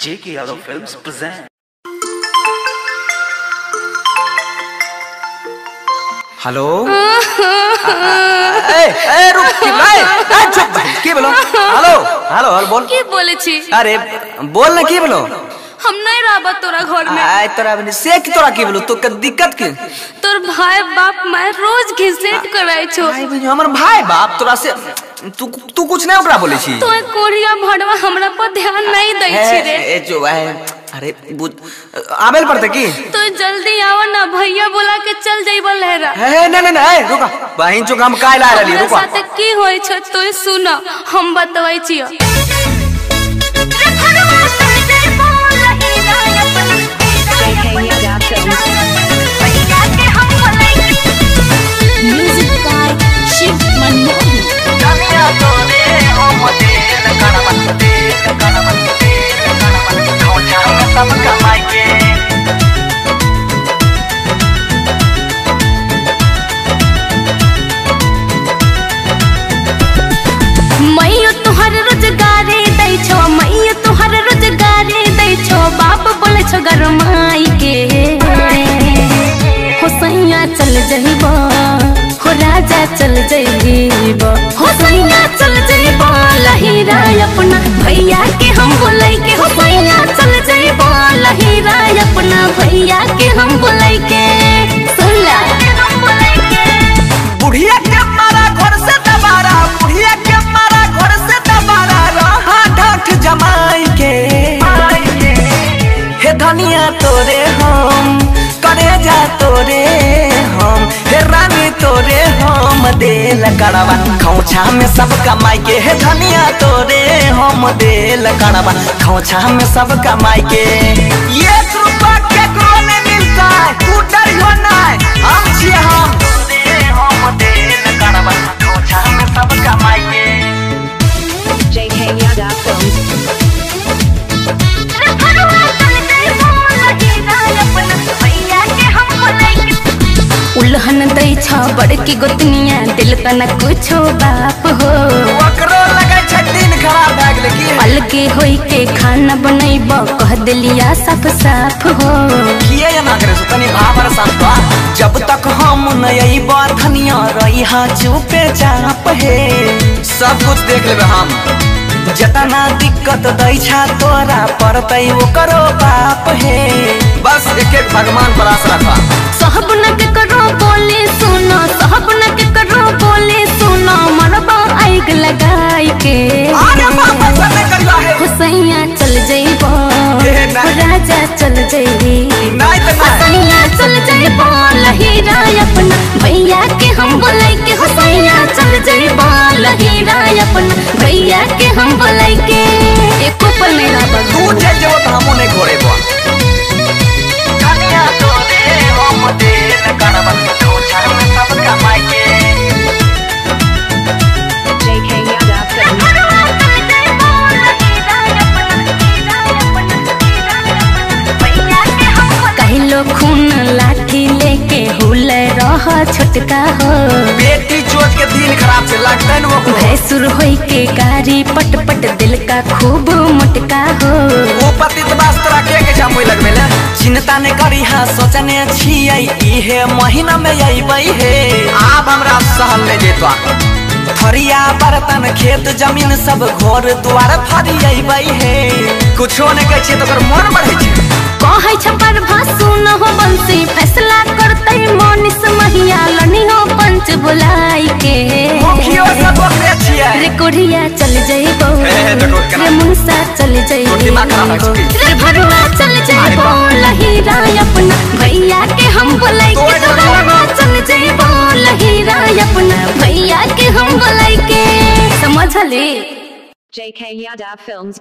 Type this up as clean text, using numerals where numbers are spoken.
J.K. Yadav Films present. Hello चुप की बोलो हेलो हेलो हेलो बोल की बोले छी अरे बोल ना की बोलो हम नहीं रहबा तोरा घर में आय तोरा बनी से की तोरा की बोलो तो के दिक्कत की तोर भाई बाप मैं रोज घिसेट कराई छो भाई बहन हमर भाई बाप तोरा से तू कुछ नहीं ओकरा बोले छी तो कोरिया भड़वा हमरा पर ध्यान नहीं दै छी रे ए जो है अरे आवेल पड़ते की तो जल्दी आओ ना भैया बोला के चल जाइबो लहरा है नहीं रुका बहन जो हम काहे ला रहली रुका साथे की होय छ तो सुन हम बतबै छियो म्यूजिक बाय शिव मनमोहन दुनिया तोरे हो मते खोचा में सब कमाई के मैयो तुहर रोजगारे दै छो मैयो तुहर रोजगारे दै छो बाप बोले छो गरमाई के हो सैया चल जइबो हो राजा चल जइबो हो सैया चल जइबो लहिरा अपना भैया के हम बोलै के हो सैया चल जइबो लहिरा अपना भैया के हम बोलै के सुनला हम बोलै के बुढ़िया के मारा घर से दबारा बुढ़िया के मारा घर से दबारा रहा ढाठ जमाई के हे धनिया तोरे हम करे जा तोरे हम हे रानी तोरे हम देल कड़वा खोचा में सब कमाई के हे धनिया तोरे हम देल कड़वा खोचा में सब कमाई के ये रुपया केकरो नहीं मिलता है तू डरियो नहीं हम छिए हम J.K. Yadav Films. उल्हन दै छ बड़की गोतनिया दिल तना कुछो बाप हो ओकरो लगे छ दिन खराब भ गेल की अलगे होई के खाना बनैब कह देलिया साफ साफ हो किए ना करे सो तनी भावर साफ जब तक हम न अइबा धनिया रही हा चुपे चाप हे सब कुछ देख लेबे हम जतना दिक्कत दै छ तोरा परतै ओकरो बाप हे बस एक एक भगवान पर आस रखा सहब न के करो बोले सुनो सहब न के करो बोले सुनो मरबा आग लगाई के अरे बाबा सब नहीं करिया है हुसैया चल जइबो राजा चल जइबी नहीं तो नहीं हुसैया चल जइबो लहिरा अपना भैया के हम बोलै के हुसैया चल जइबो लहिरा अपना भैया के हम बोलै के एको पल नहीं रहबा तू जे जो हमो नहीं घोड़े बा दुनिया तोरे हो मते खोचा में सब कमाई के J.K. Yadav Films. कहलो खून लाठी लेके हुल रह छोटका हो बेटी चोट के दिल खराब से लगता है वो भैसुर होई के गारी पट पट दिल का खूब मोटका हो वो पति तो बस तोरा के जामुई लगवेला चिंता ने करी हां सोचने छियै इहे महीना में अइबै हे आब हमरा सहल ले जेतवा फरिया बर्तन खेत जमीन सब घर द्वार फरी अइबै हे कुछो ने कहै छै तो मन बढ़ै छै कहै छ पर भासु न हो बंसी फैसला करतै मनीष महिया लनी हो पंच बुलाई के मुखियो सब ओकरे छियै रे कोढ़िया चल जइबो रे मुंसा चल जइबो रे भरुआ चल जइबो लहिरा अपना भैया के हम बोलै के भरुआ चल जइबो लहिरा अपना भैया के हम बोलै के समझली J.K. Yadav Films.